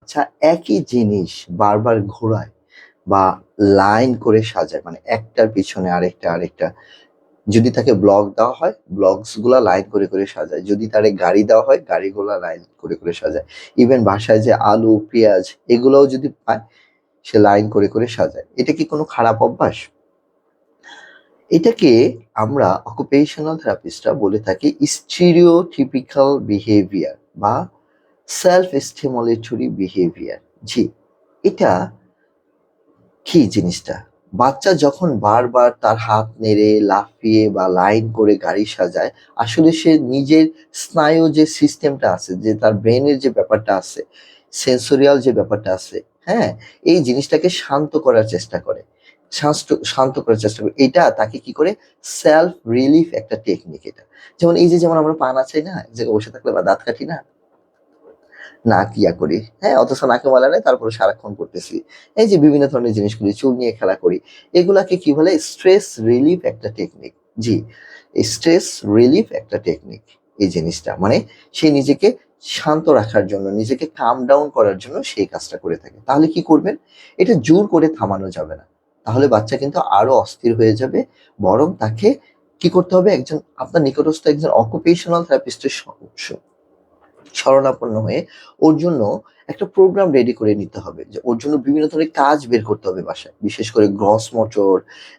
বাচ্চা একই জিনিস বারবার ঘোরায় বা লাইন করে সাজায়, মানে একটার পিছনে আরেকটা আরেকটা। যদি তাকে ব্লক দেওয়া হয়, ব্লকস গুলা লাইন করে করে সাজায়। যদি তারে গাড়ি দেওয়া হয়, গাড়িগুলা লাইন করে করে সাজায়। ইভেন বাসায় যে আলু পেঁয়াজ এগুলোও যদি পায়, সে লাইন করে করে সাজায়। এটা কি কোনো খারাপ অভ্যাস? এটাকে আমরা অকুপেশনাল থেরাপিস্টরা বলে থাকি স্টিরিওটিপিক্যাল বিহেভিয়ার বা সেলফ স্টিমুলেটরি বিহেভিয়ার। জি, এটা কি জিনিসটা? বাচ্চা যখন বারবার তার হাত নেড়ে, লাফিয়ে বা লাইন করে গাড়ি সাজায়, আসলে সে নিজের স্নায়ু যে সিস্টেমটা আছে, যে তার ব্রেনের যে ব্যাপারটা আছে, সেন্সোরিয়াল যে ব্যাপারটা আছে, হ্যাঁ? এই জিনিসটাকে শান্ত করার চেষ্টা করে। শান্ত করার চেষ্টা করে। এটা তাকে কি করে? সেলফ রিলিফ একটা টেকনিক এটা। যেমন এই যে যেমন আমরা পা নাচাই না? এক জায়গায় বসে থাকলে বা দাঁত কাটি না? নাক ইয়া করি, হ্যাঁ? অথচ নাকে ময়লা নেই, তারপরে সারাক্ষণ করতেছি। এই যে বিভিন্ন ধরনের জিনিসগুলি, চুল নিয়ে খেলা করি। এগুলাকে কি বলে? স্ট্রেস রিলিফ একটা টেকনিক। জি, স্ট্রেস রিলিফ একটা টেকনিক এই জিনিসটা। মানে সে নিজেকে শান্ত রাখার জন্য, নিজেকে কাম ডাউন করার জন্য সেই কাজটা করে থাকে। তাহলে কি করবেন? এটা জোর করে থামানো যাবে না। তাহলে বাচ্চা কিন্তু আরো অস্থির হয়ে যাবে। বরং তাকে কি করতে হবে? একজন আপনার নিকটস্থ একজন অকুপেশনাল থেরাপিস্টের শরণাপন্ন হয়ে ওর জন্য একটা প্রোগ্রাম রেডি করে নিতে হবে, যে ওর জন্য বিভিন্ন ধরনের কাজ বের করতে হবে বাসায়, বিশেষ করে গ্রস মোটর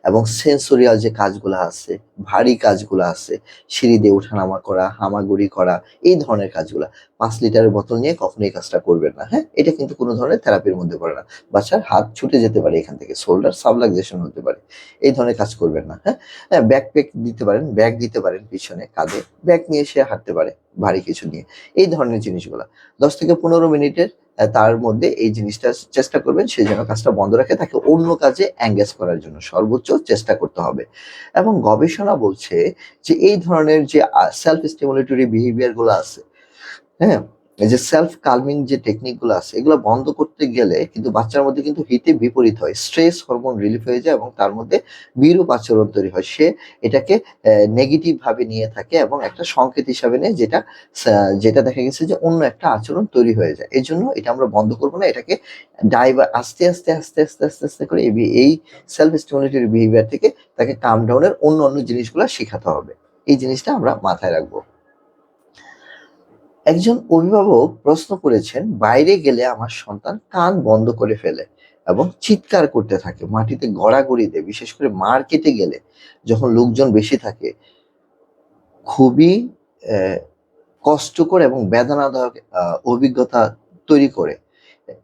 এবং সেন্সোরিয়াল যে কাজগুলো আছে, ভারী কাজগুলো আছে, সিঁড়ি দিয়ে ওঠানামা করা, হামাগুড়ি করা, এই ধরনের কাজগুলা। 5 লিটারের বোতল নিয়ে কখনো এই কাজটা করবেন না, হ্যাঁ? এটা কিন্তু কোনো ধরনের থেরাপির মধ্যে পড়ে না। বাচ্চার হাত ছুটে যেতে পারে এখান থেকে, শোল্ডার সাবলাক্সেশন হতে পারে। এই ধরনের কাজ করবেন না, হ্যাঁ? হ্যাঁ, ব্যাকপ্যাক দিতে পারেন, ব্যাগ দিতে পারেন পিছনে কাঁধে, ব্যাগ নিয়ে সে হাঁটতে পারে ভারী কিছু নিয়ে। এই ধরনের জিনিসগুলা 10 থেকে 15 মিনিটের তার মধ্যে এই জিনিসটা চেষ্টা করবেন সে যেন কাজটা বন্ধ রাখে, তাকে অন্য কাজে এঙ্গেজ করার জন্য সর্বোচ্চ চেষ্টা করতে হবে। এবং গবেষণা বলছে যে এই ধরনের যে সেলফ স্টিমুলেটরি বিহেভিয়ার গুলো আছে, হ্যাঁ? এই যে সেলফ কালমিং যে টেকনিক গুলো আছে, এগুলো বন্ধ করতে গেলে কিন্তু বাচ্চার মধ্যে কিন্তু হিতে বিপরীত হয়। স্ট্রেস হরমোন রিলিফ হয়ে যায় এবং তার মধ্যে বিরূপ আচরণ তৈরি হয়। সে এটাকে নেগেটিভ ভাবে নিয়ে থাকে এবং একটা সংকেত হিসাবে নেয়, যেটা দেখা গেছে যে অন্য একটা আচরণ তৈরি হয়ে যায়। এজন্য এটা আমরা বন্ধ করব না। এটাকে আস্তে আস্তে করে এই সেলফ স্টিমুলেটরি বিহেভিয়ার থেকে তাকে কাম ডাউন এর অন্য জিনিসগুলা শিখাতে হবে। এই জিনিসটা আমরা মাথায় রাখবো। একজন অভিভাবক প্রশ্ন করেছেন, বাইরে গেলে আমার সন্তান কান বন্ধ করে ফেলে এবং চিৎকার করতে থাকে, মাটিতে গড়াগড়ি দেয়, বিশেষ করে মার্কেটে গেলে যখন লোকজন বেশি থাকে। খুবই আহ, কষ্টকর এবং বেদনাদায়ক অভিজ্ঞতা তৈরি করে।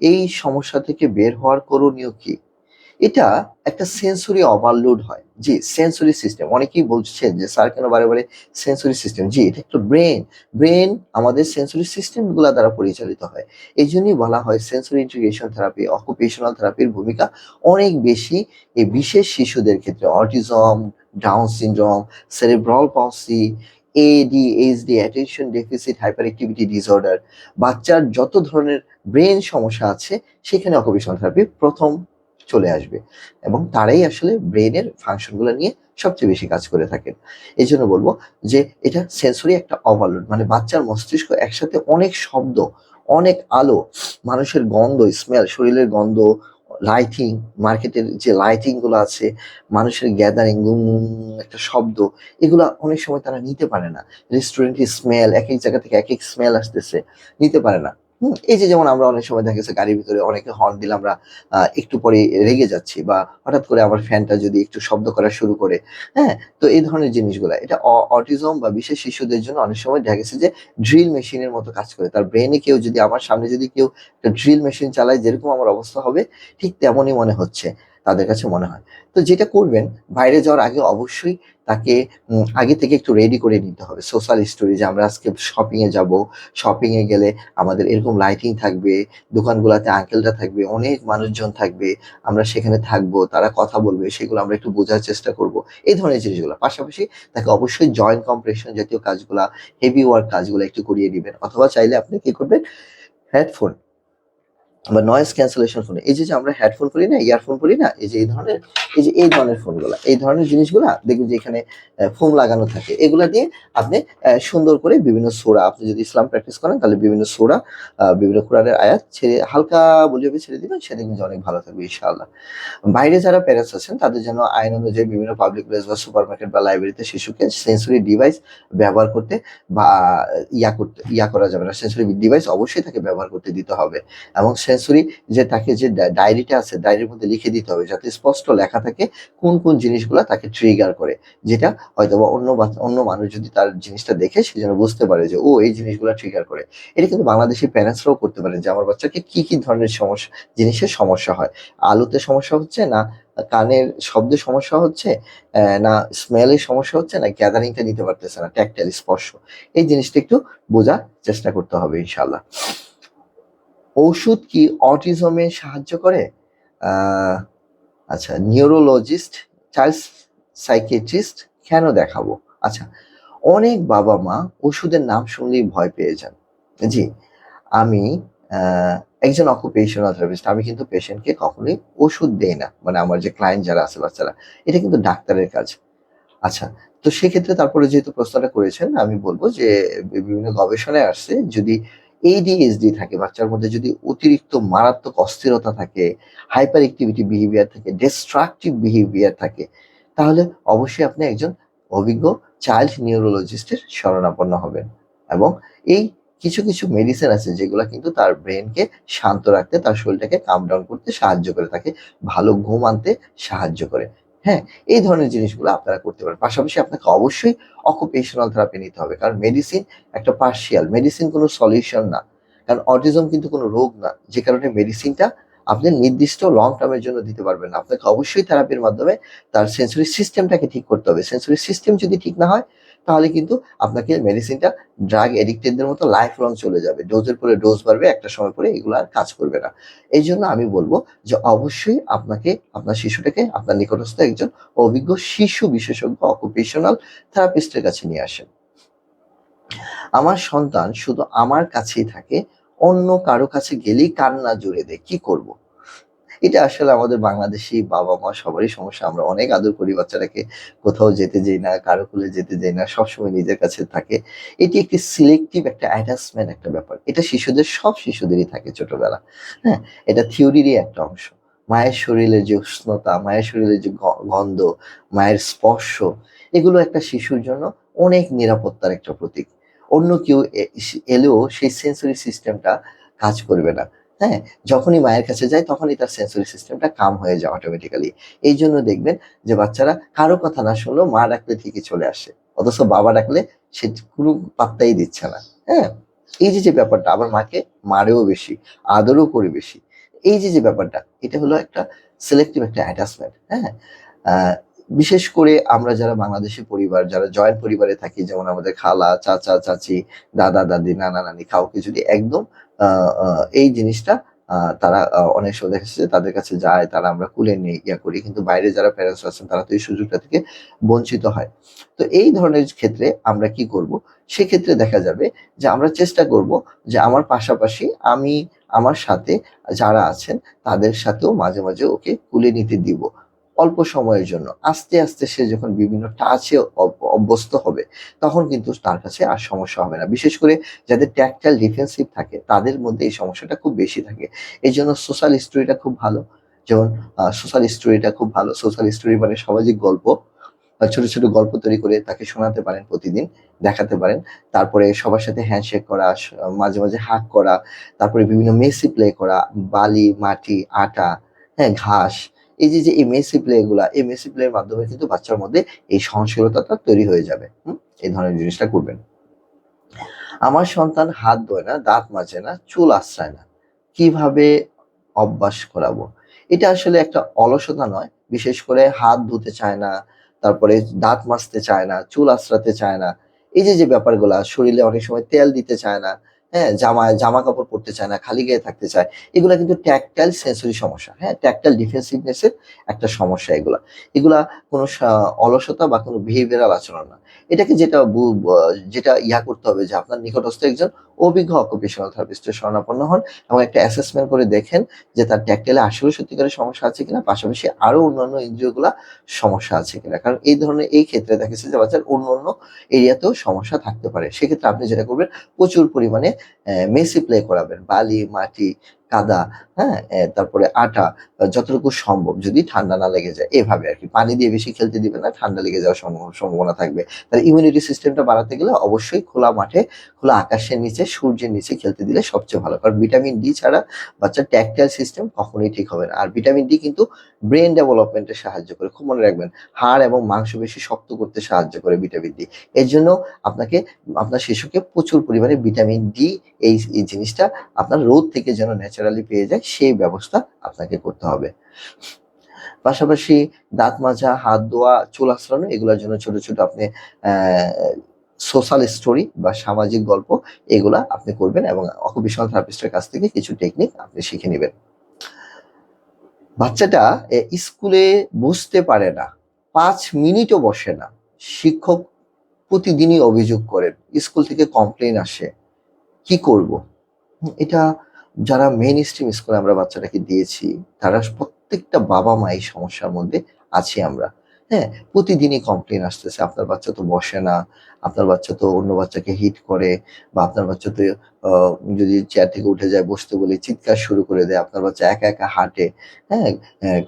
এই সমস্যা থেকে বের হওয়ার করণীয় কি? এটা একটা সেন্সরি ওভারলোড হয়। জি, সেন্সরি সিস্টেম। অনেকেই বলছেন যে স্যার কেন বারে বারে সেন্সরি সিস্টেম? জি, এটা একটা ব্রেন আমাদের সেন্সরি সিস্টেম গুলা দ্বারা পরিচালিত হয়। এই জন্যই বলা হয় সেন্সরি ইন্টিগ্রেশন থেরাপি, অকুপেশনাল থেরাপির ভূমিকা অনেক বেশি এই বিশেষ শিশুদের ক্ষেত্রে। Autism, down syndrome, cerebral পলসি, ADHD, attention deficit hyper activity disorder, বাচ্চার যত ধরনের ব্রেন সমস্যা আছে সেখানে অকুপেশনাল থেরাপি প্রথম চলে আসবে এবং তারাই আসলে ব্রেনের ফাংশনগুলো নিয়ে সবচেয়ে বেশি কাজ করে থাকেন। এই জন্য বলবো যে এটা সেন্সরি একটা ওভারলোড, মানে বাচ্চার মস্তিষ্ক একসাথে অনেক শব্দ, অনেক আলো, মানুষের গন্ধ, স্মেল, শরীরের গন্ধ, লাইটিং, মার্কেটের যে লাইটিং গুলো আছে, মানুষের গ্যাদারিং, গুম গুম একটা শব্দ, এগুলা অনেক সময় তারা নিতে পারে না। রেস্টুরেন্টের স্মেল, এক এক জায়গা থেকে এক এক স্মেল আসতেছে, নিতে পারে না। এই যে যেমন আমরা অনেক সময় দেখা গেছে গাড়ির ভিতরে অনেকে হর্ন দিলে আমরা একটু পরে রেগে যাচ্ছি, বা হঠাৎ করে আমার ফ্যানটা যদি একটু শব্দ করা শুরু করে, হ্যাঁ? তো এই ধরনের জিনিসগুলা এটা অটিজম বা বিশেষ শিশুদের জন্য অনেক সময় দেখা গেছে যে ড্রিল মেশিনের মতো কাজ করে। তার ব্রেনে কেউ যদি আমার সামনে যদি কেউ একটা ড্রিল মেশিন চালায়, যেরকম আমার অবস্থা হবে ঠিক তেমনই মনে হচ্ছে, তাদের কাছে মনে হয়। তো যেটা করবেন, বাইরে যাওয়ার আগে অবশ্যই তাকে আগে থেকে একটু রেডি করে নিতে হবে। সোশ্যাল স্টোরি, যে আমরা আজকে শপিং এ যাব। শপিং এ গেলে আমাদের এরকম লাইটিং থাকবে, দোকানগুলাতে আঙ্কেলরা থাকবে, অনেক মানুষজন থাকবে। আমরা সেখানে থাকবো, তারা কথা বলবে, সেগুলো আমরা একটু বোঝার চেষ্টা করব। এই ধরনের জিনিসগুলো। পাশাপাশি তাকে অবশ্যই জয়েন্ট কম্প্রেশন জাতীয় কাজগুলা, হেভি ওয়ার্ক কাজগুলা একটু করিয়ে নিবেন। অথবা চাইলে আপনি কি করবেন? হেডফোন বা নয়েজ ক্যান্সেলেশন ফোন, এই যে আমরা হেডফোন পরি না, ইয়ারফোন পরি না, এই যে এই ধরনের ফোনগুলা, এই ধরনের জিনিসগুলা দেখবেন যে এখানে ফোম লাগানো থাকে। এগুলা দিয়ে আপনি সুন্দর করে বিভিন্ন সূরা, আপনি যদি ইসলাম প্র্যাকটিস করেন তাহলে বিভিন্ন সূরা, বিভিন্ন কোরআনের আয়াত ছেড়ে হালকা ভলিউমে ছেড়ে দিবেন, সে দেখবেন যে অনেক ভালো থাকবে ইনশাআল্লাহ। বাইরে যারা প্যারেন্টস আছেন তাদের জন্য আইন অনুযায়ী বিভিন্ন পাবলিক প্লেস বা সুপারমার্কেট বা লাইব্রেরিতে শিশুকে সেন্সরি ডিভাইস ব্যবহার করতে বা ইয়া করা যাবে না। সেন্সরি ডিভাইস অবশ্যই তাকে ব্যবহার করতে দিতে হবে, এবং সেন্সরি যে তাকে যে ডায়েরিটা আছে, ডায়েরির মধ্যে লিখে দিতে হবে যাতে স্পষ্ট লেখা থাকে কোন কোন জিনিসগুলো তাকে ট্রিগার করে, যেটা হয়তোবা অন্য মানুষ যদি তার জিনিসটা দেখে সে যেন বুঝতে পারে যে ও এই জিনিসগুলো ট্রিগার করে। এটা কিন্তু বাংলাদেশি প্যারেন্টসরাও করতে পারেন, যে আমার বাচ্চাকে কি কি ধরনের জিনিসের সমস্যা হয়, আলোতে সমস্যা হচ্ছে না, কানের শব্দে সমস্যা হচ্ছে, না স্মেলের সমস্যা হচ্ছে, না গ্যাদারিংটা নিতে পারতেছে না, ট্যাকটাইল স্পর্শ, এই জিনিসটা একটু বোঝার চেষ্টা করতে হবে ইনশাল্লাহ। ঔষধ কি অটিজমে সাহায্য করে? আচ্ছা, নিউরোলজিস্ট, চাইল্ড সাইকিয়াট্রিস্ট কেন দেখাবো? আচ্ছা, অনেক বাবা মা ওষুধের নাম শুনলেই ভয় পেয়ে যান। জি, আমি একজন অকুপেশনাল থেরাপিস্ট, আমি কিন্তু পেশেন্টকে কখনোই ওষুধ দেই না, মানে আমার যে ক্লায়েন্ট যারা আছে বাচ্চারা, এটা কিন্তু ডাক্তারের কাজ। আচ্ছা, তো সেক্ষেত্রে তারপরে যেহেতু প্রশ্নটা করেছেন, আমি বলবো যে বিভিন্ন গবেষণায় আসছে যদি ADHD থাকে বাচ্চার মধ্যে, যদি অতিরিক্ত মারাত্মক অস্থিরতা থাকে, হাইপার অ্যাক্টিভিটি বিহেভিয়ার থাকে, ডিস্ট্রাকটিভ বিহেভিয়ার থাকে, তাহলে অবশ্যই আপনি একজন অভিজ্ঞ চাইল্ড নিউরোলজিস্টের শরণাপন্ন হবেন। এবং এই কিছু কিছু মেডিসিন আছে যেগুলো কিন্তু তার ব্রেনকে শান্ত রাখতে, তার শরীরটাকে কাম ডাউন করতে সাহায্য করে, তাকে ভালো ঘুম আনতে সাহায্য করে। হ্যাঁ, এই ধরনের জিনিসগুলো আপনারা করতে পারেন। পাশাপাশি আপনাকে অবশ্যই অকুপেশনাল থেরাপি নিতে হবে। কারণ মেডিসিন একটা পার্শিয়াল, মেডিসিন কোনো সলিউশন না। কারণ অটিজম কিন্তু কোনো রোগ না। যে কারণে মেডিসিনটা আপনি নির্দিষ্ট লং টার্মের জন্য দিতে পারবেন না। আপনাকে অবশ্যই থেরাপির মাধ্যমে তার সেন্সরি সিস্টেমটাকে ঠিক করতে হবে। সেন্সরি সিস্টেম যদি ঠিক না হয়, তাহলে কিন্তু আপনাকে মেডিসিনটা ড্রাগ এডিক্টেডদের মতো লাইফ লং চলে যাবে। ডোজের পরে ডোজ বাড়বে, একটা সময় পরে এগুলো আর কাজ করবে না। এইজন্য আমি বলবো যে অবশ্যই আপনাকে আপনার শিশুটাকে আপনার নিকটস্থ একজন অভিজ্ঞ শিশু বিশেষজ্ঞ অকুপেশনাল থেরাপিস্টের কাছে নিয়ে আসেন। আমার সন্তান শুধু আমার কাছেই থাকে, অন্য কারো কাছে গেলেই কান্না জুড়ে দেয়, কি করব? এটা আসলে আমাদের বাংলাদেশী বাবা-মা সবারই সমস্যা। আমরা অনেক আদর করি বাচ্চাটাকে, কোথাও যেতে দেই না, কারো কোলে যেতে দেই না, সবসময় নিজের কাছে থাকে। এটি একটি সিলেক্টিভ একটা অ্যাটাচমেন্ট একটা ব্যাপার। এটা সব শিশুদেরই থাকে ছোটবেলা। হ্যাঁ? এটা থিওরিরই একটা অংশ। মায়ের শরীরের যে উষ্ণতা, মায়ের শরীরের যে গন্ধ, মায়ের স্পর্শ, এগুলো একটা শিশুর জন্য অনেক নিরাপত্তার একটা প্রতীক। অন্য কেউ এলেও সেই সেন্সরি সিস্টেমটা কাজ করবে না। হ্যাঁ? যখনই মায়ের কাছে যায় তখনই তার সেন্সরি সিস্টেমটা কাম হয়ে যায় অটোমেটিক্যালি। এইজন্য দেখবেন যে বাচ্চারা কারো কথা না শুনলেও মা ডাকলে ঠিকই চলে আসে। অথচ বাবা ডাকলে সে কোনো পাত্তাই দিচ্ছে না। হ্যাঁ? এই যে ব্যাপারটা, আবার মাকে মারেও বেশি, আদরও করে বেশি। এই যে ব্যাপারটা, এটা হলো একটা সিলেক্টিভ একটা অ্যাটাচমেন্ট। হ্যাঁ? আ বিশেষ করে আমরা যারা বাংলাদেশী পরিবার, যারা জয়েন্ট পরিবারে থাকি, যেমন আমাদের খালা, চাচা, চাচী, দাদা, দাদি, নানা, নানি, কাউকে যদি একদম আ আ এই জিনিসটা তারা অনেক সময় দেখা যাচ্ছে তাদের কাছে যায়, তারা আমরা কুলে নিয়ে করি। কিন্তু বাইরে যারা প্যারেন্টস আছেন তারা তো এই সুযোগটা থেকে বঞ্চিত হয়। তো এই ধরনের ক্ষেত্রে আমরা কি করব? সেক্ষেত্রে দেখা যাবে যে আমরা চেষ্টা করব যে আমার পাশাপাশি আমি আমার সাথে যারা আছেন তাদের সাথেও মাঝে, মাঝে ওকে কুলে নিতে দিব। অল্প সময়ের জন্য। আস্তে, আস্তে সে যখন বিভিন্ন টাচে অভ্যস্ত হবে, তখন কিন্তু তার কাছে আর সমস্যা হবে না। বিশেষ করে যাদের ট্যাকটাইল ডিফেন্সিভ থাকে, তাদের মধ্যে এই সমস্যাটা খুব বেশি থাকে। এজন্য সোশ্যাল স্টোরিটা খুব ভালো। যেমন সোশ্যাল স্টোরিটা খুব ভালো। সোশ্যাল স্টোরি মানে সামাজিক গল্প। ছোট, ছোট গল্প তৈরি করে তাকে শোনাতে পারেন প্রতিদিন, দেখাতে পারেন। তারপরে সবার সাথে হ্যান্ডশেক করা, মাঝে, মাঝে হাগ করা, তারপরে বিভিন্ন মেসি প্লে করা, বালি, মাটি, আটা, হ্যাঁ? ঘাস। এই মেসি প্লে গুলা, এই মেসি প্লে এর মাধ্যমে কিন্তু বাচ্চার মধ্যে এই সহনশীলতাটা তৈরি হয়ে যাবে। এই ধরনের জিনিসটা করবেন। আমার সন্তান হাত ধোয় না, দাঁত মাজে না, চুল আঁচড়ায় না। কিভাবে অভ্যাস করাবো? এটা আসলে একটা অলসতা নয়। বিশেষ করে হাত ধুতে চায় না, তারপরে দাঁত মাজতে চায় না, চুল আঁচড়াতে চায় না। এই যে ব্যাপারগুলা, শরীরে অনেক সময় তেল দিতে চায় না, হ্যাঁ, জামা কাপড় পরতে চায় না, খালি গায়ে থাকতে চায়। এগুলা কিন্তু ট্যাকটাইল সেন্সরি সমস্যা। হ্যাঁ, ট্যাকটাইল ডিফেন্সিভনেস এর একটা সমস্যা এগুলা। এগুলা কোনো অলসতা বা কোনো বিহেভিয়ারাল আচরণ না। এটাকে যেটা করতে হবে যে আপনার নিকটস্থ একজন অভিজ্ঞ অকুপেশনাল থেরাপিস্টের শরণাপন্ন হন এবং একটা অ্যাসেসমেন্ট করে দেখেন যে তার ট্যাকটাইলে আসলে সত্যিকারের সমস্যা আছে কিনা, পাশাপাশি আরো অন্যান্য ইন্দ্রিয়গুলা সমস্যা আছে কিনা। কারণ এই ক্ষেত্রে দেখা গেছে যে বাচ্চার অন্যান্য এরিয়াতেও সমস্যা থাকতে পারে। সেক্ষেত্রে আপনি যেটা করবেন, প্রচুর পরিমাণে মেসি প্লে করাবেন। বালি, মাটি, কাদা, হ্যাঁ? তারপরে আটা, যতটুকু সম্ভব যদি ঠান্ডা না লেগে যায় এভাবে আরকি। পানি দিয়ে বেশি খেলতে দিবেন না, ঠান্ডা লেগে যাওয়ার সম্ভাবনা থাকবে। তার ইমিউনিটি সিস্টেমটা বাড়াতে গেলে অবশ্যই খোলা মাঠে, খোলা আকাশের নিচে, সূর্যের নিচে খেলতে দিলে সবচেয়ে ভালো। কারণ ভিটামিন ডি ছাড়া বাচ্চার ট্যাকটাইল সিস্টেম কখনোই ঠিক হবে না। আর ভিটামিন ডি কিন্তু ব্রেইন ডেভেলপমেন্ট এ সাহায্য করে। খুব মনে রাখবেন। হাড় এবং মাংসপেশি শক্ত করতে সাহায্য করে ভিটামিন ডি। এজন্য আপনাকে আপনার শিশুকে প্রচুর পরিমাণে ভিটামিন ডি, এই জিনিসটা আপনার রোদ থেকে যেন ন্যাচারালি পেয়ে যায় সেই ব্যবস্থা আপনাকে করতে হবে। পাশাপাশি দাঁত মাজা, হাত ধোয়া, চুল আঁচড়ানো এগুলোর জন্য ছোট, ছোট আপনি সোশ্যাল স্টোরি বা সামাজিক গল্প এগুলা আপনি করবেন এবং অকুপেশনাল থেরাপিস্টের কাছ থেকে কিছু টেকনিক আপনি শিখে নিবেন। বাচ্চাটা স্কুলে বসতে পারে না, ৫ মিনিটও বসে না। শিক্ষক প্রতিদিনই অভিযোগ করেন, স্কুল থেকে কমপ্লেইন আসে। কি করব? এটা যারা মেইন স্ট্রিম স্কুলে আমরা বাচ্চাটাকে দিয়েছি, তারা প্রত্যেকটা বাবা-মা এই সমস্যার মধ্যে আছি আমরা। হ্যাঁ? প্রতিদিনই কমপ্লেইন আসতেছে, আপনার বাচ্চা তো বসে না, আপনার বাচ্চা তো অন্য বাচ্চাকে হিট করে, বা আপনার বাচ্চা তো আ যদি চেয়ার থেকে উঠে যায় বসতে বলি চিৎকার শুরু করে দেয়। আপনার বাচ্চা একা, একা হাঁটে। হ্যাঁ?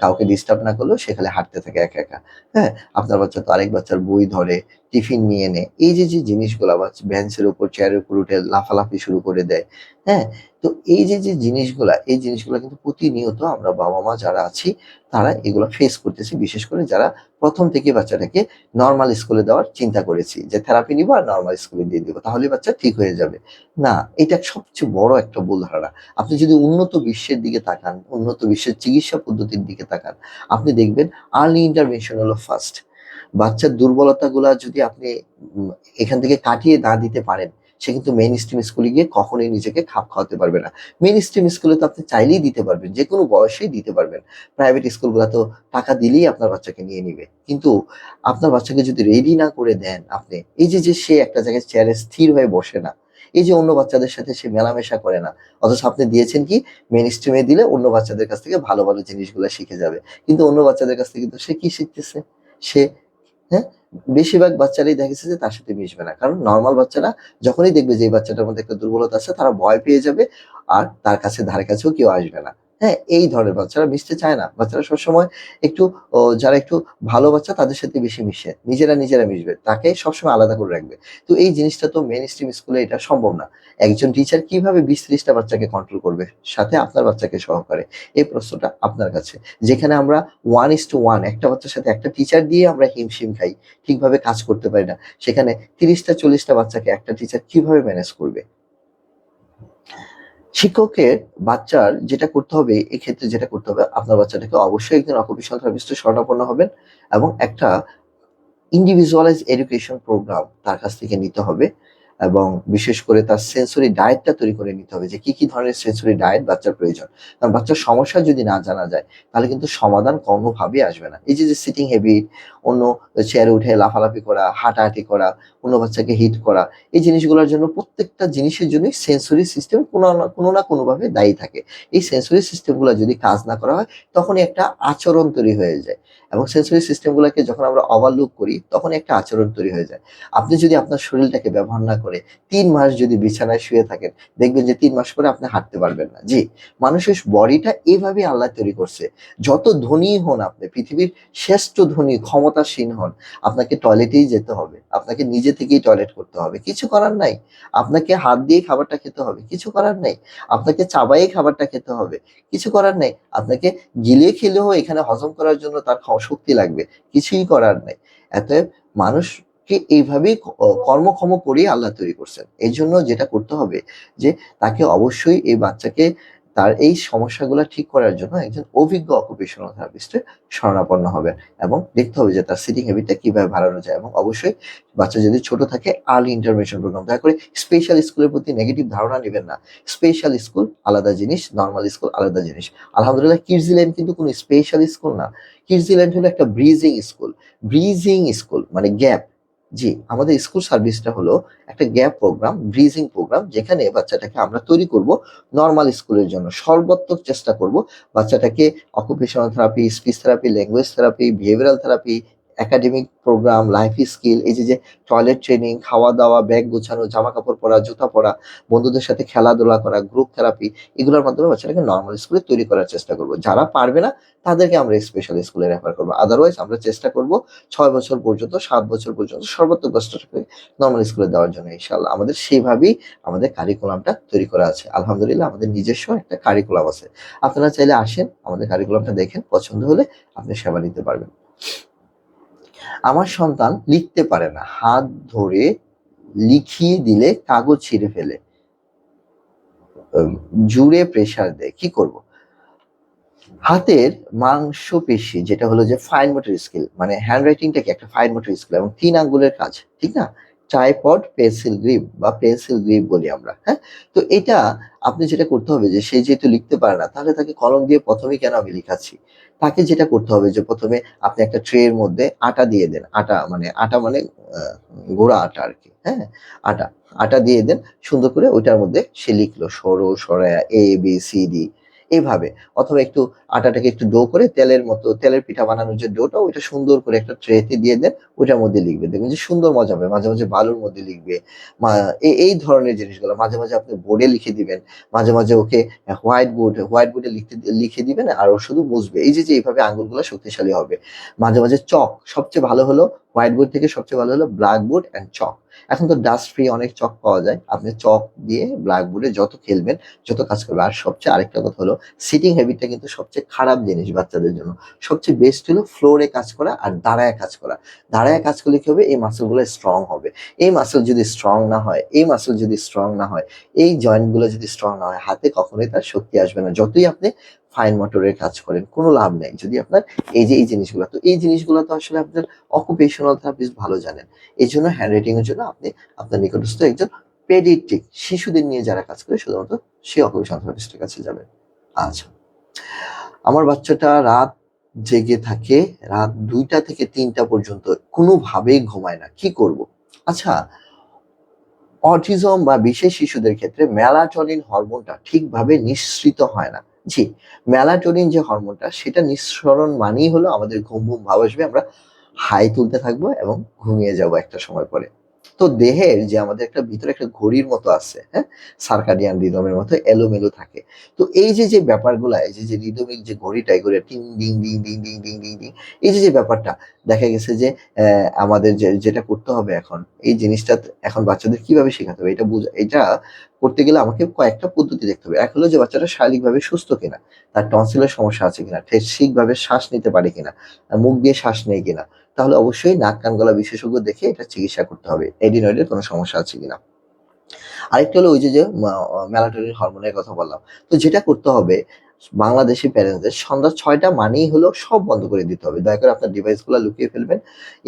কাউকে ডিস্টার্ব না করলেও সে খালি হাঁটতে থাকে একা, একা। হ্যাঁ? আপনার বাচ্চা তো আরেক বাচ্চার বই ধরে, টিফিন নিয়ে নেয়। এই যে জিনিসগুলা বেঞ্চের উপর, চেয়ারের উপর উঠে লাফালাফি শুরু করে দেয়। হ্যাঁ? তো এই যে জিনিসগুলা, এই জিনিসগুলা কিন্তু প্রতিনিয়ত আমরা বাবা-মা যারা আছি তারা এগুলা ফেস করতেছি। বিশেষ করে যারা ১ম থেকেই বাচ্চাটাকে নরমাল স্কুলে দেওয়ার চিন্তা করেছি। যে থেরাপি নিবো আর নরমাল স্কুলে দিয়ে দিবো। তাহলেই বাচ্চা ঠিক হয়ে যাবে। না, এটা সবচেয়ে বড় একটা ভুল ধারণা। আপনি যদি উন্নত বিশ্বের দিকে তাকান, উন্নত বিশ্বের চিকিৎসা পদ্ধতির দিকে তাকান, আপনি দেখবেন আর্লি ইন্টারভেনশন হলো ফার্স্ট। বাচ্চার দুর্বলতাগুলা যদি আপনি উম এখান থেকে কাটিয়ে না দিতে পারেন, সে কিন্তু মেইন স্ট্রিম স্কুলে গিয়ে কখনোই নিজেকে খাপ খাওয়াতে পারবে না। মেইন স্ট্রিম স্কুলে তো আপনি চাইলেই দিতে পারবেন। যেকোনো বয়সেই দিতে পারবেন। প্রাইভেট স্কুলগুলা তো টাকা দিলেই আপনার বাচ্চাকে নিয়ে নিবে। কিন্তু আপনার বাচ্চাকে যদি রেডি না করে দেন আপনি, এই যে সে একটা জায়গায় চেয়ারে স্থির হয়ে বসে না। এই যে অন্য বাচ্চাদের সাথে সে মেলামেশা করে না। অথচ আপনি দিয়েছেন কি মেইন স্ট্রিমে দিলে অন্য বাচ্চাদের কাছ থেকে ভালো, ভালো জিনিসগুলা শিখে যাবে। কিন্তু অন্য বাচ্চাদের কাছ থেকে কিন্তু সে কি শিখতেছে? সে হ্যাঁ? বেশিরভাগ বাচ্চারাই দেখা গেছে যে তার সাথে মিশবে না। কারণ নরমাল বাচ্চারা যখনই দেখবে যে এই বাচ্চাটার মধ্যে একটা দুর্বলতা আছে তারা ভয় পেয়ে যাবে আর তার কাছে ধারে কাছেও কেউ আসবে না। হ্যাঁ? এই ধরনের বাচ্চারা মিশতে চায় না। বাচ্চারা সবসময় একটু যারা একটু ভালো বাচ্চা তাদের সাথে বেশি মিশে। নিজেরা মিশবে। তাকে সবসময় আলাদা করে রাখবে। তো এই জিনিসটা তো মেইনস্ট্রিম স্কুলে এটা সম্ভব না। একজন টিচার কিভাবে ২০-৩০ টা বাচ্চাকে কন্ট্রোল করবে? সাথে আপনার বাচ্চাকে সহকারে। এই প্রশ্নটা আপনার কাছে। যেখানে আমরা 1:1 একটা বাচ্চার সাথে একটা টিচার দিয়ে আমরা হিমশিম খাই। ঠিকভাবে কাজ করতে পারি না। সেখানে ৩০ টা ৪০ টা বাচ্চাকে একটা টিচার কিভাবে ম্যানেজ করবে? শিক্ষকের বাচ্চার যেটা করতে হবে, এক্ষেত্রে যেটা করতে হবে আপনার বাচ্চাটাকে অবশ্যই একজন অকুপেশনাল থেরাপিস্টের শরণাপন্ন হবেন এবং একটা ইন্ডিভিজুয়ালাইজ এডুকেশন প্রোগ্রাম তার কাছ থেকে নিতে হবে এবং বিশেষ করে তার সেন্সরি ডায়েটটা তৈরি করে নিতে হবে যে কি ধরনের সেন্সরি ডায়েট বাচ্চার প্রয়োজন। কারণ বাচ্চার সমস্যা যদি না জানা যায় তাহলে কিন্তু সমাধান কোনোভাবেই আসবে না। এই যে সিটিং হ্যাবিট, অন্য চেয়ারে উঠে লাফালাফি করা, হাঁটাহাঁটি করা, অন্য বাচ্চাকে হিট করা, এই জিনিসগুলোর জন্য প্রত্যেকটা জিনিসের জন্যই সেন্সরি সিস্টেম কোনো না কোনোভাবে দায়ী থাকে। এই সেন্সরি সিস্টেমগুলা যদি কাজ না করা হয় তখনই একটা আচরণ তৈরি হয়ে যায় এবং সেন্সরি সিস্টেমগুলোকে যখন আমরা ওভারলুক করি তখনই একটা আচরণ তৈরি হয়ে যায়। আপনি যদি আপনার শরীরটাকে ব্যবহার না করে ৩ মাস যদি বিছানায় শুয়ে থাকেন, দেখবেন যে ৩ মাস পরে আপনি হাঁটতে পারবেন না। জি, মানুষের বডিটা এভাবেই আল্লাহ তৈরি করছে। যত ধনী হন আপনি, পৃথিবীর শ্রেষ্ঠ ধনী, ক্ষমতাসীন হন, আপনাকে টয়লেটেই যেতে হবে। আপনাকে নিজে থেকেই টয়লেট করতে হবে। কিছু করার নাই। আপনাকে হাত দিয়ে খাবারটা খেতে হবে। কিছু করার নেই। আপনাকে চাবায়েই খাবারটা খেতে হবে। কিছু করার নেই। আপনাকে গিলে খেলেও এখানে হজম করার জন্য তার শক্তি লাগবে। কিছুই করার নাই। অতএব মানুষকে এইভাবেই কর্মক্ষম করেই আল্লাহ তৈরি করছেন। এজন্য যেটা করতে হবে যে তাকে অবশ্যই এই বাচ্চাকে তার এই সমস্যাগুলো ঠিক করার জন্য একজন অভিজ্ঞ অকুপেশনাল থেরাপিস্টের শরণাপন্ন হবেন এবং দেখতে হবে যে তার সিটিং হ্যাবিটটা কিভাবে বাড়ানো যায়। এবং অবশ্যই বাচ্চা যদি ছোট থাকে আর্লি ইন্টারভেনশন প্রোগ্রাম, দয়া করে স্পেশাল স্কুলের প্রতি নেগেটিভ ধারণা নেবেন না। স্পেশাল স্কুল আলাদা জিনিস, নর্মাল স্কুল আলাদা জিনিস। আলহামদুলিল্লাহ কিডসল্যান্ড কিন্তু কোনো স্পেশাল স্কুল না। কিডসল্যান্ড হলো একটা ব্রিজিং স্কুল। ব্রিজিং স্কুল মানে গ্যাপ। জি, আমাদের স্কুল সার্ভিসটা হলো একটা গ্যাপ প্রোগ্রাম, ব্রিজিং প্রোগ্রাম, যেখানে বাচ্চাটাকে আমরা তৈরি করব নরমাল স্কুলের জন্য। সর্বাত্মক চেষ্টা করব বাচ্চাটাকে occupational therapy, speech therapy, language therapy, behavioural therapy, academic programme, life skill, এই যে টয়লেট ট্রেনিং, খাওয়া-দাওয়া, ব্যাগ গোছানো, জামা-কাপড় পরা, জুতা পরা, বন্ধুদের সাথে খেলাধুলা করা, গ্রুপ থেরাপি, এগুলোর মাধ্যমে বাচ্চাটাকে নরমাল স্কুলে তৈরি করার চেষ্টা করব। যারা পারবে না তাদেরকে আমরা স্পেশাল স্কুলে রেফার করব। আদারওয়াইজ আমরা চেষ্টা করব ৬ বছর পর্যন্ত, ৭ বছর পর্যন্ত সর্বাত্মক বাচ্চাটাকে নরমাল স্কুলে দেওয়ার জন্য ইনশাআল্লাহ। আমাদের সেইভাবেই আমাদের কারিকুলামটা তৈরি করা আছে। আলহামদুলিল্লাহ আমাদের নিজস্ব একটা কারিকুলাম আছে। আপনারা চাইলে আসেন, আমাদের কারিকুলামটা দেখেন, পছন্দ হলে আপনি সেবা নিতে পারবেন। আমার সন্তান লিখতে পারে না, হাত ধরে লিখিয়ে দিলে কাগজ ছিঁড়ে ফেলে, জুড়ে প্রেসার দেয়, কি করব? হাতের মাংসপেশি যেটা হলো যে ফাইন মোটর স্কিল, মানে হ্যান্ড রাইটিংটাকে একটা ফাইন মোটর স্কিল এবং ৩ আঙ্গুলের কাজ, ঠিক না? ট্রাইপড পেন্সিল গ্রিপ বা পেন্সিল গ্রিপ বলি আমরা, হ্যাঁ? তো এটা আপনি যেটা করতে হবে যে সে যেহেতু লিখতে পারে না, তাহলে তাকে কলম দিয়ে ১ম এই কেন আমি লিখাচ্ছি? তাকে যেটা করতে হবে যে ১ম এ আপনি একটা ট্রের মধ্যে আটা দিয়ে দেন। আটা মানে আ গুঁড়া আটা আরকি, হ্যাঁ? আটা, আটা দিয়ে দেন। সুন্দর করে ওইটার মধ্যে সে লিখলো সরো, সরায়া A, B, C, D এভাবে। অথবা একটু আটাটাকে একটু ডো করে তেলের মতো, তেলের পিঠা বানানোর যে ডোটা ওইটা সুন্দর করে একটা ট্রেতে দিয়ে দেন, ওইটার মধ্যে লিখবে। দেখবেন যে সুন্দর মজা হবে। মাঝে, মাঝে বালুর মধ্যে লিখবে। মা এই ধরনের জিনিসগুলো মাঝে, মাঝে আপনি বোর্ডে লিখে দিবেন। মাঝে, মাঝে ওকে হোয়াইট বোর্ডে লিখে দিবেন আর ও শুধু মুছবে। এই যে এইভাবে আঙ্গুলগুলা শক্তিশালী হবে। মাঝে, মাঝে চক, সবচেয়ে ভালো হলো হোয়াইট বোর্ড থেকে সবচেয়ে ভালো হলো ব্ল্যাক বোর্ড অ্যান্ড চক। এখন তো ডাস্ট ফ্রি অনেক চক পাওয়া যায়। আপনি চক দিয়ে ব্ল্যাক বোর্ডে যত খেলবেন, যত কাজ করবে। আর সবচেয়ে আরেকটা কথা হলো সিটিং হ্যাবিটটা কিন্তু সবচেয়ে খারাপ জিনিস বাচ্চাদের জন্য। সবচেয়ে বেস্ট হলো ফ্লোরে কাজ করা আর দাঁড়ায় কাজ করা। দাঁড়ায় কাজ করলে কি হবে? এই মাসলগুলো স্ট্রং হবে। এই মাসল যদি স্ট্রং না হয়, এই জয়েন্ট গুলো যদি স্ট্রং না হয়, হাতে কখনোই তার শক্তি আসবে না। যতই আপনি ফাইন মোটরের কাজ করেন, কোনো লাভ নেই। যদি আপনার এই জিনিসগুলো, তো এই জিনিসগুলো তো আসলে আপনার অকুপেশনাল থেরাপিস্ট ভালো জানেন। এজন্য হ্যান্ড রাইটিং এর জন্য আপনি আপনার নিকটস্থ একজন পেডিয়াট্রিক, শিশুদের নিয়ে যারা কাজ করে শুধুমাত্র সেই অকুপেশনাল থেরাপিস্টের কাছে যাবেন। আচ্ছা। আমার বাচ্চাটা রাত জেগে থাকে, রাত ২টা থেকে ৩টা পর্যন্ত কোনোভাবেই ঘুমায় না। কি করব? আচ্ছা, অটিজম বা বিশেষ শিশুদের ক্ষেত্রে মেলাটোনিন হরমোনটা ঠিকভাবে নিঃসৃত হয় না। জি, মেলাটোনিন যে হরমোনটা সেটা নিঃসরণ মানেই হলো আমাদের ঘুম, ঘুম ভাব আসবে। আমরা হাই তুলতে থাকবো এবং ঘুমিয়ে যাবো একটা সময় পরে। তো দেহের যে আমাদের একটা ভিতরে একটা ঘড়ির মতো আছে, হ্যাঁ? সার্কাডিয়ান রিদমের মতো এলোমেলো থাকে। তো এই যে ব্যাপারগুলা, এই যে রিদমিক যে ঘড়িটা, এই ঘড়িটা টিং ding ding ding ding ding ding ding, এই যে ব্যাপারটা দেখা গেছে যে আমাদের যেটা করতে হবে এখন, এই জিনিসটা এখন বাচ্চাদের কিভাবে শেখাতে হবে এটা করতে গেলে আমাকে কয়েকটা পদ্ধতি দেখতে হবে। এক হলো যে বাচ্চাটা শারীরিকভাবে সুস্থ কিনা, তার টনসিলের সমস্যা আছে কিনা, ঠিকভাবে শ্বাস নিতে পারে কিনা, মুখ দিয়ে শ্বাস নেয় কিনা। তাহলে অবশ্যই নাক কান গলা বিশেষজ্ঞ দেখে এটা চিকিৎসা করতে হবে। এডিনয়েডের কোনো সমস্যা আছে কিনা। আরেকটা হলো ওই যে মেলাটোনিন হরমোনের কথা বললাম। তো যেটা করতে হবে বাংলাদেশি প্যারেন্টসদের সন্ধ্যা ৬টা মানেই হলো সব বন্ধ করে দিতে হবে। দয়া করে আপনার ডিভাইসগুলা লুকিয়ে ফেলবেন।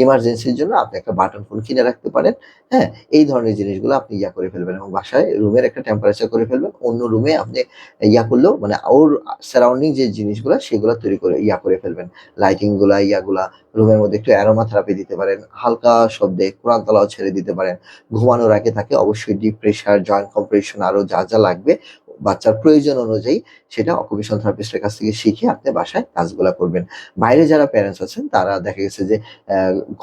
ইমার্জেন্সির জন্য আপনি একটা বাটন ফোন কিনে রাখতে পারেন। হ্যাঁ? এই ধরনের জিনিসগুলো আপনি করে ফেলবেন এবং বাসায় রুমের একটা টেম্পারেচার করে ফেলবেন। অন্য রুমে আপনি করলেও মানে ওর সারাউন্ডিং যে জিনিসগুলা সেগুলা তৈরি করে করে ফেলবেন। লাইটিং গুলা, রুমের মধ্যে একটু অ্যারোমা থেরাপি দিতে পারেন। হালকা শব্দে কোরআন তেলাওয়াত ছেড়ে দিতে পারেন। ঘুমানোর আগে তাকে অবশ্যই ডিপ প্রেশার, জয়েন্ট কম্প্রেশন আরো যা লাগবে বাচ্চার প্রয়োজন অনুযায়ী সেটা অকুপেশনাল থেরাপিস্টের কাছ থেকে শিখে আপনি বাসায় কাজগুলা করবেন। বাইরে যারা প্যারেন্টস আছেন তারা দেখা গেছে যে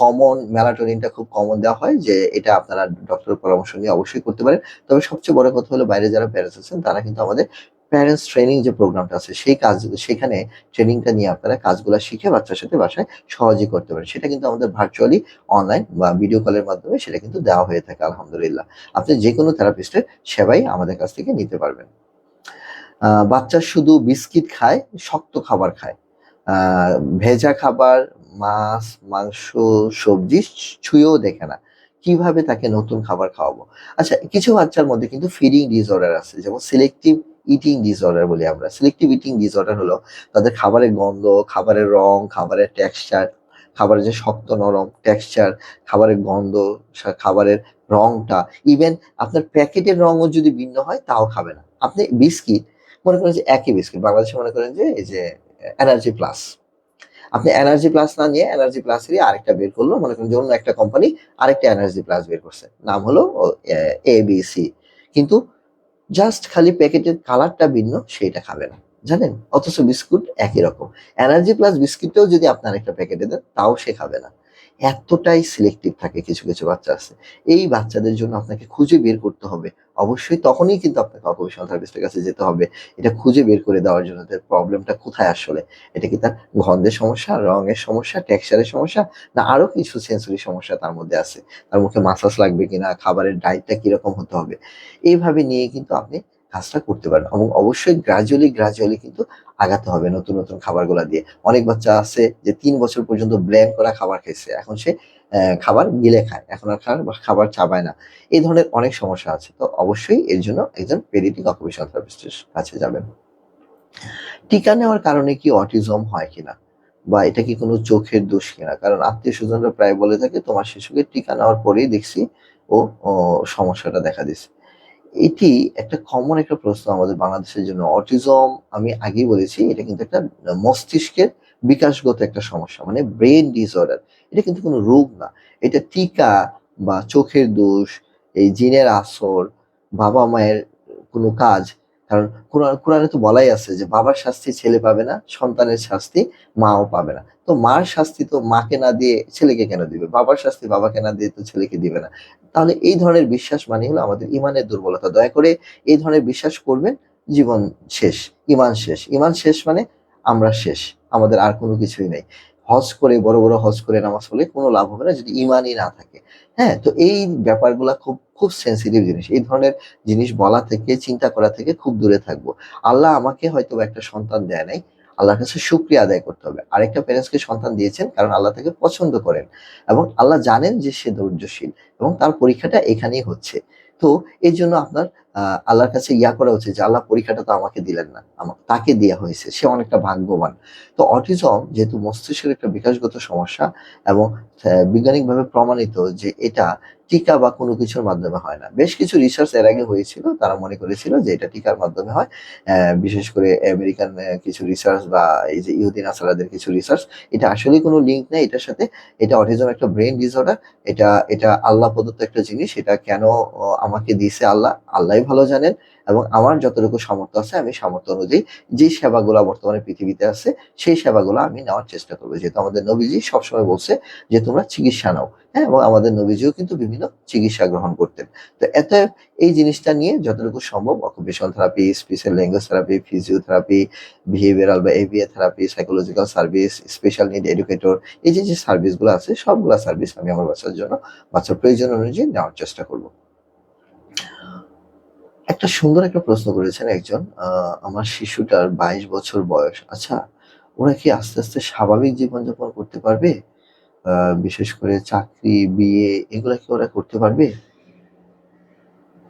কমন মেলাটোনিনটা খুব কমন দেওয়া হয়, যে এটা আপনারা ডক্টরের পরামর্শ নিয়ে অবশ্যই করতে পারেন। তবে সবচেয়ে বড় কথা হলো বাইরে যারা প্যারেন্টস আছেন তারা কিন্তু আমাদের প্যারেন্টস ট্রেনিং যে প্রোগ্রামটা আছে সেখানে ট্রেনিংটা নিয়ে আপনারা কাজগুলা শিখে বাচ্চার সাথে বাসায় সহজেই করতে পারেন। সেটা কিন্তু আমাদের ভার্চুয়ালি অনলাইন বা ভিডিও কলের মাধ্যমে সেটা কিন্তু দেওয়া হয়ে থাকে আলহামদুলিল্লাহ। আপনি যেকোনো থেরাপিস্টের সেবাই আমাদের কাছ থেকে নিতে পারবেন। বাচ্চা শুধু বিস্কিট খায়, শক্ত খাবার খায়। আ ভেজা খাবার, মাছ, মাংস, সবজি ছুঁয়েও দেখে না। কিভাবে তাকে নতুন খাবার খাওয়াবো? আচ্ছা, কিছু বাচ্চার মধ্যে কিন্তু ফিডিং ডিসঅর্ডার আছে। যেমন সিলেক্টিভ ইটিং ডিসঅর্ডার বলি আমরা। সিলেক্টিভ ইটিং ডিসঅর্ডার হলো তাদের খাবারের গন্ধ, খাবারের রং, খাবারের টেক্সচার, খাবারের যে শক্ত নরম টেক্সচার, খাবারের গন্ধ, খাবারের রংটা, ইভেন আপনার প্যাকেটের রঙও যদি ভিন্ন হয় তাও খাবে না। আপনি বিস্কিট মনে করেন যে একই বিস্কিট, বাংলাদেশে মনে করেন যে এই যে এনার্জি প্লাস, আপনি এনার্জি প্লাস না নিয়ে এনার্জি প্লাসেরই আরেকটা বের করলো, মনে করেন যে অন্য একটা কোম্পানি আরেকটা এনার্জি প্লাস বের করছে, নাম হলো ABC, কিন্তু জাস্ট খালি প্যাকেটের কালারটা ভিন্ন, সেইটা খাবে না, জানেন? অথচ বিস্কুট একই রকম। এনার্জি প্লাস বিস্কিটটাও যদি আপনার একটা প্যাকেটে দেন তাও সে খাবে না। এতটাই সিলেক্টিভ থাকে কিছু কিছু বাচ্চা আছে। এই বাচ্চাদের জন্য আপনাকে খুঁজে বের করতে হবে। অবশ্যই তখনই কিন্তু আপনাকে অকুপেশনাল থেরাপিস্টের কাছে যেতে হবে। এটা খুঁজে বের করে দেওয়ার জন্য তার প্রবলেমটা কোথায় আসলে। এটা কি তার গন্ধের সমস্যা, রঙের সমস্যা, টেক্সচারের সমস্যা, না আরো কিছু সেন্সরি সমস্যা তার মধ্যে আছে। তার মুখে মাসাজ লাগবে কিনা, খাবারের ডায়েটটা কিরকম হতে হবে। এইভাবে নিয়ে কিন্তু আপনি কাজটা করতে পারেন এবং অবশ্যই গ্রাজুয়ালি কিন্তু আগাতে হবে নতুন নতুন খাবারগুলা দিয়ে। অনেক বাচ্চা আছে যে ৩ বছর পর্যন্ত ব্লেন্ড করা খাবার খাইছে। এখন সে খাবার গিলে খায়। এখন আর খাবার চাবায় না। এই ধরনের অনেক সমস্যা আছে। তো অবশ্যই এর জন্য একজন পেডিয়াট্রিক অকুপেশনাল থেরাপিস্টের কাছে যাবেন। টিকা নেওয়ার কারণে কি অটিজম হয় কিনা? বা এটা কি কোনো চোখের দোষ কিনা? কারণ আত্মীয়স্বজনরা প্রায় বলে থাকে, "তোমার শিশুকে টিকা নেওয়ার পরেই দেখছি ও সমস্যাটা দেখা দিছে।" এটি একটা কমন একটা প্রশ্ন আমাদের বাংলাদেশের জন্য। অটিজম আমি আগেই বলেছি এটা কিন্তু একটা মস্তিষ্কের বিকাশগত একটা সমস্যা। মানে ব্রেইন ডিসঅর্ডার। এটা কিন্তু কোনো রোগ না। এটা টিকা বা চোখের দোষ, এই জিনের আসর, বাবা-মায়ের কোনো কাজ। কারণ কোরআনে তো বলাই আছে যে বাবার শাস্তি ছেলে পাবে না, সন্তানের শাস্তি মাও পাবে না। তো মার শাস্তি তো মাকে না দিয়ে ছেলেকে কেন দিবে? বাবার শাস্তি বাবাকে না দিয়ে তো ছেলেকে দিবে না। তাহলে এই ধরনের বিশ্বাস মানে হলো আমাদের ইমানের দুর্বলতা। দয়া করে এই ধরনের বিশ্বাস করবেন, জীবন শেষ, ইমান শেষ। ইমান শেষ মানে আমরা শেষ। আমাদের আর কোনো কিছুই নাই। হজ করে বড় হজ করে নামাজ পড়লে কোনো লাভ হবে না যদি ইমানই না থাকে। হ্যাঁ? তো এই ব্যাপারগুলা খুব সেনসিটিভ জিনিস। এই ধরনের জিনিস বলা থেকে, চিন্তা করা থেকে খুব দূরে থাকবো। আল্লাহ আমাকে হয়তোবা একটা সন্তান দেয় নাই। আল্লাহর কাছে শুকরিয়া আদায় করতে হবে। আরেকটা প্যারেন্টসকে সন্তান দিয়েছেন কারণ আল্লাহ তাকে পছন্দ করেন এবং আল্লাহ জানেন যে সে ধৈর্যশীল এবং তার পরীক্ষাটা এখানেই হচ্ছে। তো এজন্য আপনার আল্লাহর কাছে করা উচিত যে আল্লাহ পরীক্ষাটা তো আমাকে দিলেন না। তাকে দেয়া হয়েছে। সে অনেকটা ভাগ্যবান। তো অটিজম যেহেতু মস্তিষ্কের একটা বিকাশগত সমস্যা এবং বৈজ্ঞানিকভাবে প্রমাণিত যে এটা টিকা বা কোনো কিছুর মাধ্যমে হয় না। বেশ কিছু রিসার্চ এর আগে হয়েছিল। তারা মনে করেছিল যে এটা টিকার মাধ্যমে হয়। বিশেষ করে আমেরিকান কিছু রিসার্চ বা এই যে ইহুদি নাসারাদের কিছু রিসার্চ। এটা আসলেই কোনো লিঙ্ক নেই এটার সাথে। এটা অটিজম একটা ব্রেইন ডিসঅর্ডার। এটা আল্লাহ প্রদত্ত একটা জিনিস। এটা কেন আমাকে দিছে আল্লাহ, আল্লাহই ভালো জানেন এবং আমার যতটুকু সামর্থ্য আছে আমি সামর্থ্য অনুযায়ী যে সেবাগুলা বর্তমানে পৃথিবীতে আছে সেই সেবাগুলা আমি নেওয়ার চেষ্টা করব। যেহেতু আমাদের নবীজি সবসময় বলছে যে তোমরা চিকিৎসা নাও। হ্যাঁ? এবং আমাদের নবীজিও কিন্তু বিভিন্ন চিকিৎসা গ্রহণ করতেন। তো এই জিনিসটা নিয়ে যতটুকু সম্ভব occupational therapy, special language therapy, physiotherapy, behavioural বা ABA therapy, psychological service, special need educator, এই যে সার্ভিসগুলো আছে সবগুলা সার্ভিস আমি আমার বাচ্চার জন্য বাচ্চার প্রয়োজন অনুযায়ী নেওয়ার চেষ্টা করব। একটা সুন্দর একটা প্রশ্ন করেছেন একজন, আমার শিশুটার ২২ বছর বয়স। আচ্ছা, ওরা কি আস্তে আস্তে স্বাভাবিক জীবনযাপন করতে পারবে? আ বিশেষ করে চাকরি, বিয়ে এগুলা কি ওরা করতে পারবে?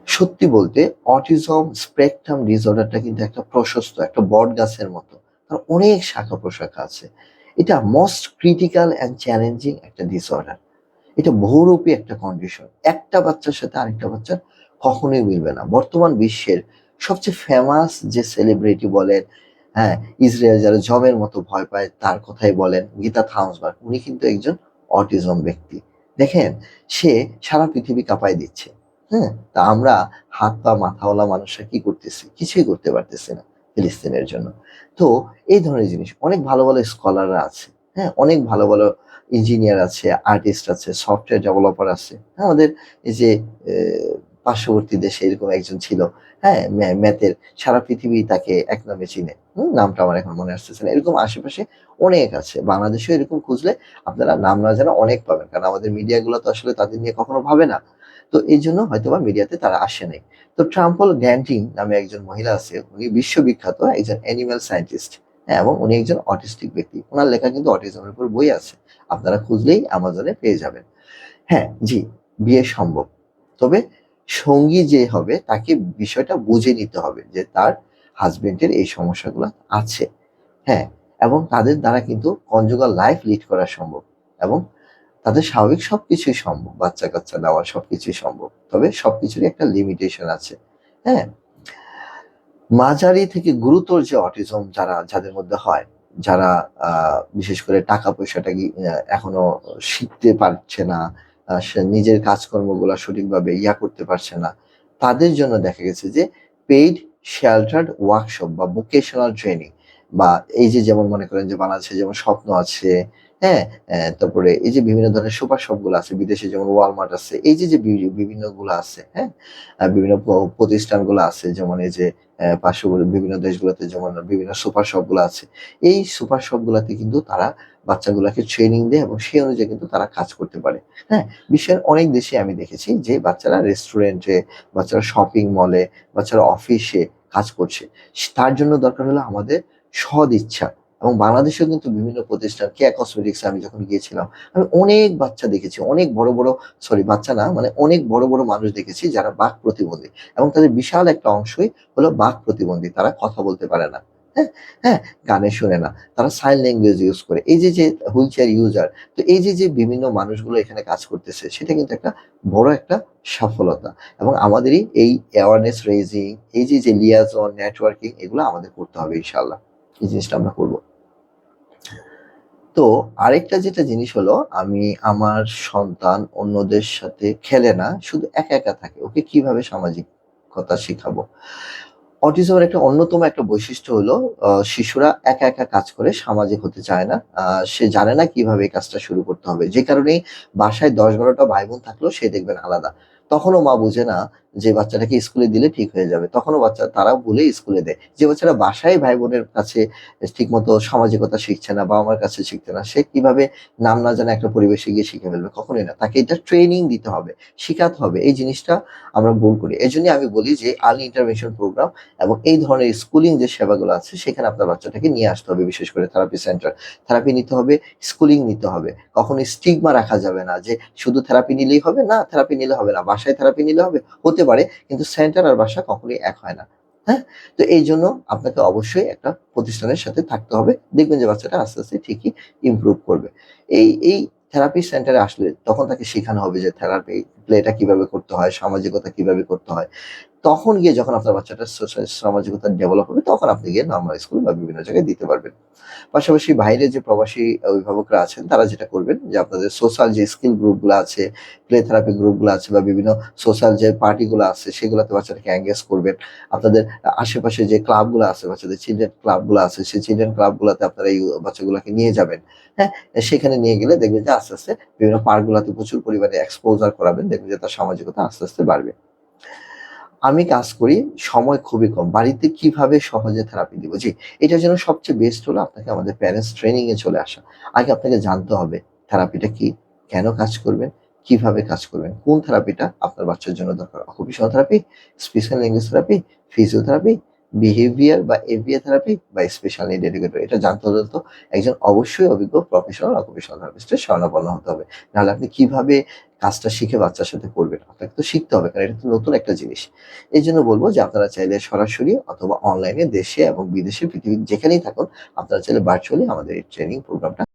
সত্যি বলতে অটিজম স্পেকট্রাম ডিসঅর্ডারটা কিন্তু একটা প্রশস্ত একটা বটগাছের মতো। তার অনেক শাখা-প্রশাখা আছে। এটা মোস্ট ক্রিটিক্যাল অ্যান্ড চ্যালেঞ্জিং একটা ডিসঅর্ডার। এটা বহুরূপী একটা কন্ডিশন। একটা বাচ্চার সাথে আরেকটা বাচ্চার কখনোই মিলবে না। বর্তমান বিশ্বের সবচেয়ে ফেমাস যে সেলিব্রিটি বলেন, হ্যাঁ? ইসরায়েল যারা যমের মতো ভয় পায় তার কথাই বলেন, গীতা থাউসবার্গ উনি কিন্তু একজন অটিজম ব্যক্তি। দেখেন সে সারা পৃথিবী কাঁপায় দিচ্ছে। হ্যাঁ? তা আমরা হাত পা মাথাওয়ালা মানুষরা কি করতেছি? কিছুই করতে পারতেছি না ফিলিস্তিনের জন্য। তো এই ধরনের জিনিস অনেক ভালো স্কলাররা আছে। হ্যাঁ? অনেক ভালো ইঞ্জিনিয়ার আছে, আর্টিস্ট আছে, সফটওয়্যার ডেভেলপার আছে। হ্যাঁ? আমাদের এই যে এ পার্শ্ববর্তী দেশে এরকম একজন ছিল। হ্যাঁ? ম্যাথের সারা পৃথিবী তাকে এক নামে চিনে। নামটা আমার এখন মনে আসতেছে না। এরকম আশেপাশে অনেক আছে। বাংলাদেশেও এরকম খুঁজলে আপনারা নাম না জানা অনেক পাবেন। কারণ আমাদের মিডিয়া গুলো তো আসলে তাদের নিয়ে কখনো ভাবে না। তো এইজন্য হয়তোবা মিডিয়াতে তারা আসে নাই। তো ট্রাম্পল গ্যান্টিং নামে একজন মহিলা আছে। উনি বিশ্ববিখ্যাত একজন অ্যানিমাল সায়েন্টিস্ট। হ্যাঁ? এবং উনি একজন অটিস্টিক ব্যক্তি। উনার লেখা কিন্তু অটিজমের উপর বই আছে। আপনারা খুঁজলেই Amazon এ পেয়ে যাবেন। হ্যাঁ, জি, বিয়ে সম্ভব। তবে সঙ্গী যে হবে তাকে বিষয়টা বুঝে নিতে হবে যে তার হাজবেন্ডের এই সমস্যাগুলো আছে। হ্যাঁ, এবং তাদের দ্বারা কিন্তু কনজুগাল লাইফ লিড করা সম্ভব এবং তাদের স্বাভাবিক সবকিছুই সম্ভব। বাচ্চা-কাচ্চা দেওয়া সবকিছুই সম্ভব। তবে সবকিছুরই একটা লিমিটেশন আছে। হ্যাঁ? মাঝারি থেকে গুরুতর যে অটিজম যাদের মধ্যে হয়, যারা বিশেষ করে টাকা-পয়সাটা এখনো শিখতে পারছে না, সে নিজের কাজকর্মগুলা সঠিকভাবে করতে পারছে না। তাদের জন্য দেখা গেছে যে পেইড শেল্টারড ওয়ার্কশপ বা ভোকেশনাল ট্রেনিং বা এই যে যেমন মনে করেন যে বাংলাদেশে যেমন স্বপ্ন আছে, হ্যাঁ? তারপরে এই যে বিভিন্ন ধরনের সুপার শপগুলো আছে, বিদেশে যেমন ওয়ালমার্ট আছে, এই যে বিভিন্নগুলো আছে, হ্যাঁ? বিভিন্ন প্রতিষ্ঠানগুলো আছে যেমন এই যে পার্শ্ববর্তী বিভিন্ন দেশগুলোতে যেমন বিভিন্ন সুপার শপগুলো আছে। এই সুপার শপগুলাতে কিন্তু তারা বাচ্চাগুলাকে ট্রেনিং দেয় এবং সেই অনুযায়ী কিন্তু তারা কাজ করতে পারে। হ্যাঁ? বিশ্বের অনেক দেশে আমি দেখেছি যে বাচ্চারা রেস্টুরেন্টে, বাচ্চারা শপিং মলে, বাচ্চারা অফিসে কাজ করছে। তার জন্য দরকার হলো আমাদের সদ ইচ্ছা এবং বাংলাদেশেও কিন্তু বিভিন্ন প্রতিষ্ঠান কেয়া কসমেটিক্স এ আমি যখন গিয়েছিলাম, আমি অনেক বাচ্চা দেখেছি। অনেক বড় সরি বাচ্চা না মানে অনেক বড় মানুষ দেখেছি যারা বাক প্রতিবন্ধী এবং তাদের বিশাল একটা অংশই হলো বাক প্রতিবন্ধী। তারা কথা বলতে পারে না। হ্যাঁ? হ্যাঁ? কানে শোনে না। তারা সাইন ল্যাঙ্গুয়েজ ইউজ করে। এই যে হুইল চেয়ার ইউজার। তো এই যে বিভিন্ন মানুষগুলো এখানে কাজ করতেছে সেটা কিন্তু একটা বড় একটা সফলতা এবং আমাদেরই এই অ্যাওয়ারনেস রেইজিং, এই যে লিয়াজন, নেটওয়ার্কিং এগুলো আমাদের করতে হবে ইনশাআল্লাহ। এই জিনিসটা আমরা করব। তো আরেকটা যেটা জিনিস হলো আমি আমার সন্তান অন্যদের সাথে খেলে না, শুধু একা থাকে। ওকে কিভাবে সামাজিকতা শিখাবো? অটিজমের একটা অন্যতম একটা বৈশিষ্ট্য হলো শিশুরা একা কাজ করে সামাজিক হতে চায় না। সে জানে না কিভাবে এই কাজটা শুরু করতে হবে। যে কারণেই বাসায় ১০-১২ টা ভাই-বোন থাকলেও সে দেখবেন আলাদা। তখনও মা বুঝে না যে বাচ্চাটাকে স্কুলে দিলে ঠিক হয়ে যাবে। তখনও তারা ভুলে স্কুলে দেয়। যে বাচ্চারা বাসায় ভাই-বোনের কাছে ঠিকমতো সামাজিকতা শিখছে না, বাবা-মার কাছে শিখছে না, সে কিভাবে নাম না জানা একটা পরিবেশে গিয়ে শিখে ফেলবে? কখনোই না। তাকে এটা ট্রেনিং দিতে হবে, শিখাতে হবে। এই জিনিসটা আমরা ভুল করি। এজন্যই আমি বলি যে আর্লি ইন্টারভেনশন প্রোগ্রাম এবং এই ধরনের স্কুলিং যে সেবাগুলো আছে সেখানে আপনার বাচ্চাটাকে নিয়ে আসতে হবে বিশেষ করে থেরাপি সেন্টার। থেরাপি নিতে হবে, স্কুলিং নিতে হবে। কখনোই স্টিগমা রাখা যাবে না যে শুধু থেরাপি নিলেই হবে। না, থেরাপি নিলে হবে না। বাসায় থেরাপি নিলে হবে, হতে পারে। কিন্তু সেন্টার আর বাসা কখনোই এক হয় না। হ্যাঁ? তো এইজন্য আপনাকে অবশ্যই একটা প্রতিষ্ঠানের সাথে থাকতে হবে। দেখবেন যে বাচ্চাটা আস্তে ঠিকই ইমপ্রুভ করবে। এই থেরাপি সেন্টারে আসলে তখন তাকে শেখানো হবে যে থেরাপি প্লেটা কিভাবে করতে হয়, সামাজিকতা কিভাবে করতে হয়। তখন গিয়ে যখন আপনার বাচ্চাটার সামাজিকতা ডেভেলপ হবে তখন আপনি গিয়ে নরমাল স্কুল বা বিভিন্ন জায়গায় দিতে পারবেন। পাশাপাশি বাইরে যে প্রবাসী অভিভাবকরা আছেন তারা যেটা করবেন যে আপনাদের সোশ্যাল যে স্কিল গ্রুপ গুলা আছে, প্লে থেরাপি গ্রুপ গুলা আছে বা বিভিন্ন সোশ্যাল যে পার্টি গুলা আছে সেগুলাতে বাচ্চাটাকে এনগেজ করবেন। আপনাদের আশেপাশে যে ক্লাব গুলা আছে, বাচ্চাদের চিলড্রেন ক্লাব গুলা আছে, সেই চিলড্রেন ক্লাব গুলাতে আপনারা এই বাচ্চাগুলাকে নিয়ে যাবেন। হ্যাঁ? সেখানে নিয়ে গেলে দেখবেন যে আস্তে বিভিন্ন পার্ক গুলাতে প্রচুর পরিমাণে এক্সপোজার করাবেন। দেখবেন যে তার সামাজিকতা আস্তে বাড়বে। আমি কাজ করি, সময় খুবই কম। বাড়িতে কিভাবে সহজে থেরাপি দিব? জি, এটার জন্য সবচেয়ে বেস্ট হলো আপনাকে আমাদের প্যারেন্টস ট্রেনিং এ চলে আসা। আগে আপনাকে জানতে হবে থেরাপিটা কি? কেন কাজ করবেন? কিভাবে কাজ করবেন? কোন থেরাপিটা আপনার বাচ্চার জন্য দরকার? Occupational therapy, speech and language therapy, physiotherapy, behaviour বা এভিয়া থেরাপি বা স্পেশাল নিড এডুকেটর। এটা জানতে হলে তো একজন অবশ্যই অভিজ্ঞ প্রফেশনাল অকুপেশনাল থেরাপিস্টের শরণাপন্ন হতে হবে। নাহলে আপনি কিভাবে কাজটা শিখে বাচ্চার সাথে করবেন? আপনাকে তো শিখতে হবে কারণ এটা তো নতুন একটা জিনিস। এইজন্য বলব যে আপনারা চাইলে সরাসরি অথবা অনলাইনে দেশে এবং বিদেশে পৃথিবীর যেখানেই থাকুন আপনারা চাইলে ভার্চুয়ালি আমাদের এই ট্রেনিং প্রোগ্রামটা